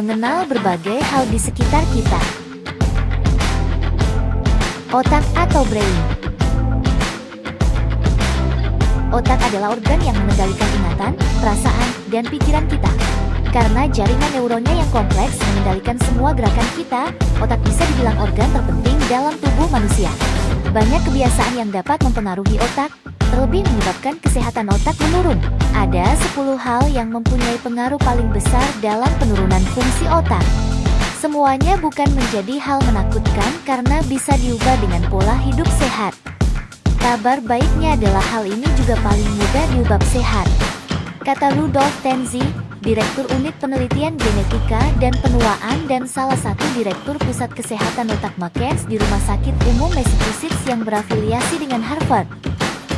mengenal berbagai hal di sekitar kita. Otak atau brain. Otak adalah organ yang mengendalikan ingatan, perasaan, dan pikiran kita. Karena jaringan neuronnya yang kompleks mengendalikan semua gerakan kita, otak bisa dibilang organ terpenting dalam tubuh manusia. Banyak kebiasaan yang dapat mempengaruhi otak, terlebih menyebabkan kesehatan otak menurun. Ada 10 hal yang mempunyai pengaruh paling besar dalam penurunan fungsi otak. Semuanya bukan menjadi hal menakutkan karena bisa diubah dengan pola hidup sehat. Kabar baiknya adalah hal ini juga paling mudah diubah sehat. Kata Rudolf Tenzi, Direktur Unit Penelitian Genetika dan Penuaan dan salah satu Direktur Pusat Kesehatan Otak Makens di Rumah Sakit Umum Massachusetts yang berafiliasi dengan Harvard.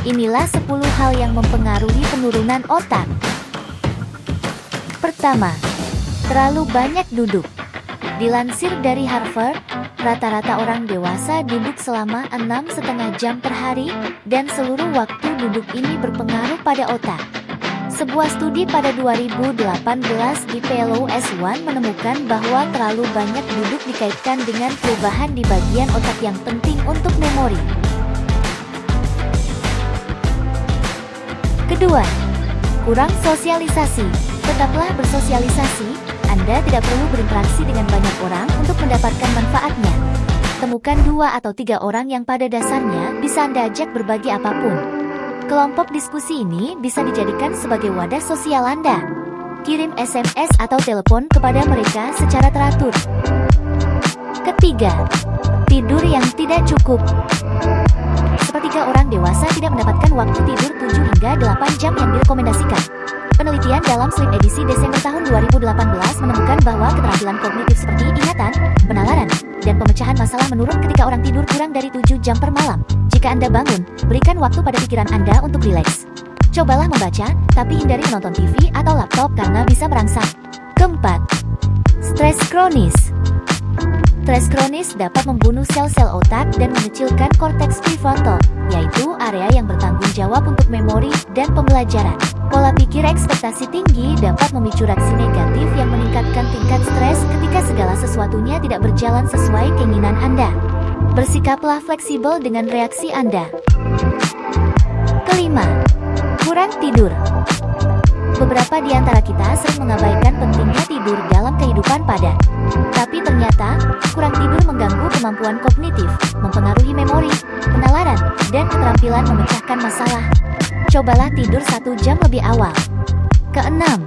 Inilah 10 hal yang mempengaruhi penurunan otak. Pertama, terlalu banyak duduk. Dilansir dari Harvard, rata-rata orang dewasa duduk selama 6,5 jam per hari, dan seluruh waktu duduk ini berpengaruh pada otak. Sebuah studi pada 2018 di PLOS One menemukan bahwa terlalu banyak duduk dikaitkan dengan perubahan di bagian otak yang penting untuk memori. Kedua, kurang sosialisasi. Tetaplah bersosialisasi, Anda tidak perlu berinteraksi dengan banyak orang untuk mendapatkan manfaatnya. Temukan 2 atau 3 orang yang pada dasarnya bisa Anda ajak berbagi apapun. Kelompok diskusi ini bisa dijadikan sebagai wadah sosial Anda. Kirim SMS atau telepon kepada mereka secara teratur. Ketiga, tidur yang tidak cukup. Sepertiga orang dewasa tidak mendapatkan waktu tidur 7 hingga 8 jam yang direkomendasikan. Penelitian dalam Sleep edisi Desember tahun 2018 menemukan bahwa keterampilan kognitif seperti ingatan, penalaran, dan pemecahan masalah menurun ketika orang tidur kurang dari 7 jam per malam. Jika Anda bangun, berikan waktu pada pikiran Anda untuk rileks. Cobalah membaca, tapi hindari menonton TV atau laptop karena bisa merangsang. Keempat, stres kronis. Stres kronis dapat membunuh sel-sel otak dan mengecilkan korteks prefrontal, yaitu area yang bertanggung jawab untuk memori dan pembelajaran. Pola pikir ekspektasi tinggi dapat memicu reaksi negatif yang meningkatkan tingkat stres ketika segala sesuatunya tidak berjalan sesuai keinginan Anda. Bersikaplah fleksibel dengan reaksi Anda. Kelima, kurang tidur. Beberapa di antara kita sering mengabaikan pentingnya tidur dalam kehidupan padat. Tapi ternyata, kurang tidur mengganggu kemampuan kognitif, mempengaruhi memori, penalaran, dan keterampilan memecahkan masalah. Cobalah tidur 1 jam lebih awal. Keenam,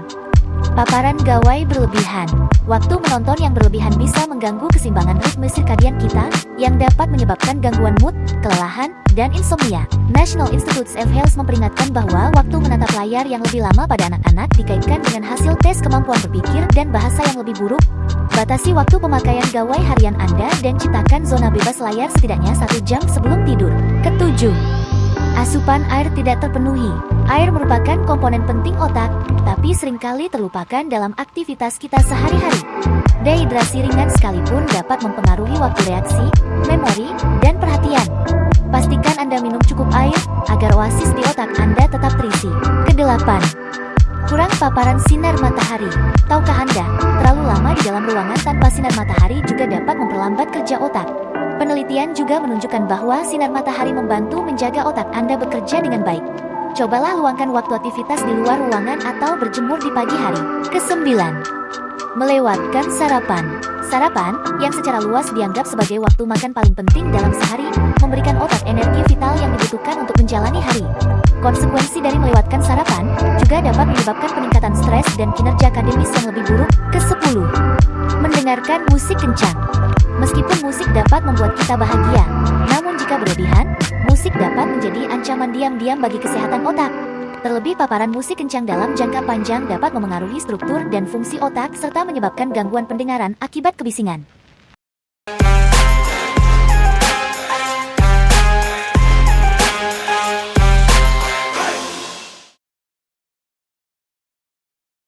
paparan gawai berlebihan. Waktu menonton yang berlebihan bisa mengganggu keseimbangan ritme sirkadian kita, yang dapat menyebabkan gangguan mood, kelelahan, dan insomnia. National Institutes of Health memperingatkan bahwa waktu menatap layar yang lebih lama pada anak-anak dikaitkan dengan hasil tes kemampuan berpikir dan bahasa yang lebih buruk. Batasi waktu pemakaian gawai harian Anda dan ciptakan zona bebas layar setidaknya 1 jam sebelum tidur. Ketujuh, asupan air tidak terpenuhi. Air merupakan komponen penting otak, tapi seringkali terlupakan dalam aktivitas kita sehari-hari. Dehidrasi ringan sekalipun dapat mempengaruhi waktu reaksi, memori, dan perhatian. Pastikan Anda minum cukup air, agar oasis di otak Anda tetap terisi. Kedelapan, kurang paparan sinar matahari. Tahukah Anda, terlalu lama di dalam ruangan tanpa sinar matahari juga dapat memperlambat kerja otak. Penelitian juga menunjukkan bahwa sinar matahari membantu menjaga otak Anda bekerja dengan baik. Cobalah luangkan waktu aktivitas di luar ruangan atau berjemur di pagi hari. Kesembilan, melewatkan sarapan. Sarapan, yang secara luas dianggap sebagai waktu makan paling penting dalam sehari, memberikan otak energi vital yang dibutuhkan untuk menjalani hari. Konsekuensi dari melewatkan sarapan juga dapat menyebabkan peningkatan stres dan kinerja akademis yang lebih buruk. Kesepuluh, mendengarkan musik kencang. Meskipun musik dapat membuat kita bahagia, namun jika berlebihan, musik dapat menjadi ancaman diam-diam bagi kesehatan otak. Terlebih paparan musik kencang dalam jangka panjang dapat memengaruhi struktur dan fungsi otak serta menyebabkan gangguan pendengaran akibat kebisingan.